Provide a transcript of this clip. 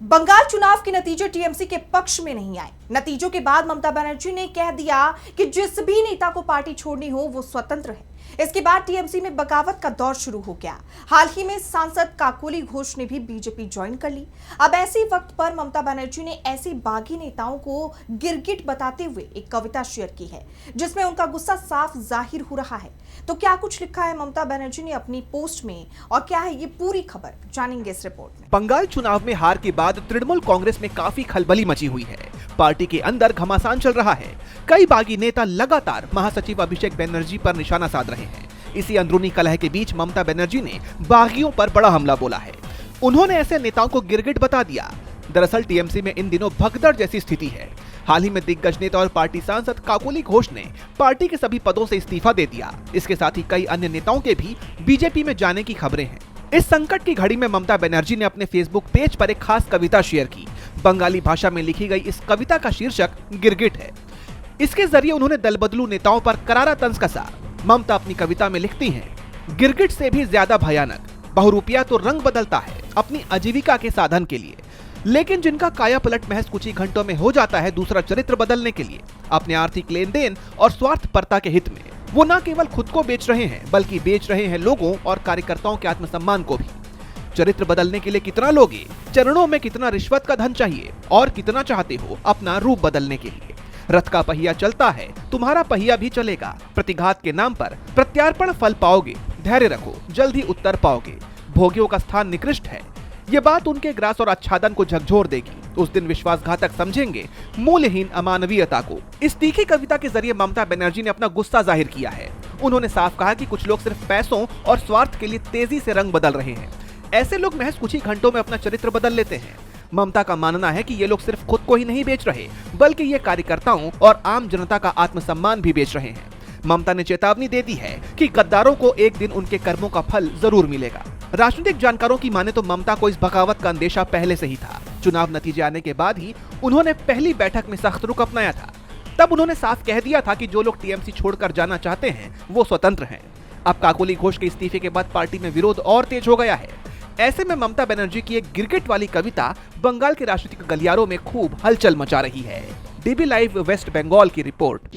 बंगाल चुनाव के नतीजे टीएमसी के पक्ष में नहीं आए। नतीजों के बाद ममता बनर्जी ने कह दिया कि जिस भी नेता को पार्टी छोड़नी हो वो स्वतंत्र है। इसके बाद टीएमसी में बगावत का दौर शुरू हो गया। हाल ही में सांसद काकोली घोष ने भी बीजेपी ज्वाइन कर ली। अब ऐसे वक्त पर ममता बनर्जी ने ऐसे बागी नेताओं को गिरगिट बताते हुए एक कविता शेयर की है, जिसमें उनका गुस्सा साफ जाहिर हो रहा है। तो क्या कुछ लिखा है ममता बनर्जी ने अपनी पोस्ट में और क्या है ये पूरी खबर, जानेंगे इस रिपोर्ट में। बंगाल चुनाव में हार के बाद तृणमूल कांग्रेस में काफी खलबली मची हुई है। पार्टी के अंदर घमासान चल रहा है। कई बागी नेता लगातार महासचिव अभिषेक बनर्जी पर निशाना साध रहे हैं। इसी अंदरूनी कलह के बीच ममता बनर्जी ने बागियों पर बड़ा हमला बोला है। उन्होंने ऐसे नेताओं को गिरगिट बता दिया। दरअसल टीएमसी में इन दिनों भगदड़ जैसी स्थिति है। हाल ही में दिग्गज नेता और पार्टी सांसद काकोली घोष ने पार्टी के सभी पदों से इस्तीफा दे दिया। इसके साथ ही कई अन्य नेताओं के भी बीजेपी में जाने की खबरें हैं। इस संकट की घड़ी में ममता बनर्जी ने अपने फेसबुक पेज पर एक खास कविता शेयर की। बंगाली भाषा में लिखी गई इस कविता का शीर्षक गिरगिट है। इसके जरिए उन्होंने दल बदलू नेताओं पर करारा तंज कसा। ममता अपनी कविता में लिखती हैं, गिरगिट से भी ज्यादा भयानक बहुरूपिया तो रंग बदलता है अपनी आजीविका के साधन के लिए, लेकिन जिनका काया पलट महज कुछ ही घंटों में हो जाता है दूसरा चरित्र बदलने के लिए, अपने आर्थिक लेन देन और स्वार्थपरता के हित में, वो न केवल खुद को बेच रहे हैं बल्कि बेच रहे हैं लोगों और कार्यकर्ताओं के आत्मसम्मान को भी। चरित्र बदलने के लिए कितना लोगे, चरणों में कितना रिश्वत का धन चाहिए और कितना चाहते हो अपना रूप बदलने के लिए। रथ का पहिया चलता है, तुम्हारा पहिया भी चलेगा। प्रतिघात के नाम पर प्रत्यार्पण फल पाओगे, धैर्य रखो जल्द ही उत्तर पाओगे। भोगियों का स्थान निकृष्ट है, ये बात उनके ग्रास और आच्छादन को झकझोर देगी। उस दिन विश्वासघातक समझेंगे मूल्यहीन अमानवीयता को। इस तीखी कविता के जरिए ममता बनर्जी ने अपना गुस्सा जाहिर किया है। उन्होंने साफ कहा कि कुछ लोग सिर्फ पैसों और स्वार्थ के लिए तेजी से रंग बदल रहे हैं। ऐसे लोग महज कुछ ही घंटों में अपना चरित्र बदल लेते हैं। ममता का मानना है कि ये लोग सिर्फ खुद को ही नहीं बेच रहे बल्कि ये कार्यकर्ताओं और आम जनता का आत्मसम्मान भी बेच रहे हैं। ममता ने चेतावनी दे दी है कि गद्दारों को एक दिन उनके कर्मों का फल जरूर मिलेगा। राजनीतिक जानकारों की माने तो ममता को इस बगावत का अंदेशा पहले से ही था। चुनाव नतीजे आने के बाद ही उन्होंने पहली बैठक में सख्त रुख अपनाया था। तब उन्होंने साफ कह दिया था कि जो लोग टीएमसी छोड़कर जाना चाहते हैं वो स्वतंत्र हैं। अब काकोली घोष के इस्तीफे के बाद पार्टी में विरोध और तेज हो गया है। ऐसे में ममता बनर्जी की एक गिरगिट वाली कविता बंगाल के राजनीतिक गलियारों में खूब हलचल मचा रही है। डीबी लाइव वेस्ट बंगाल की रिपोर्ट।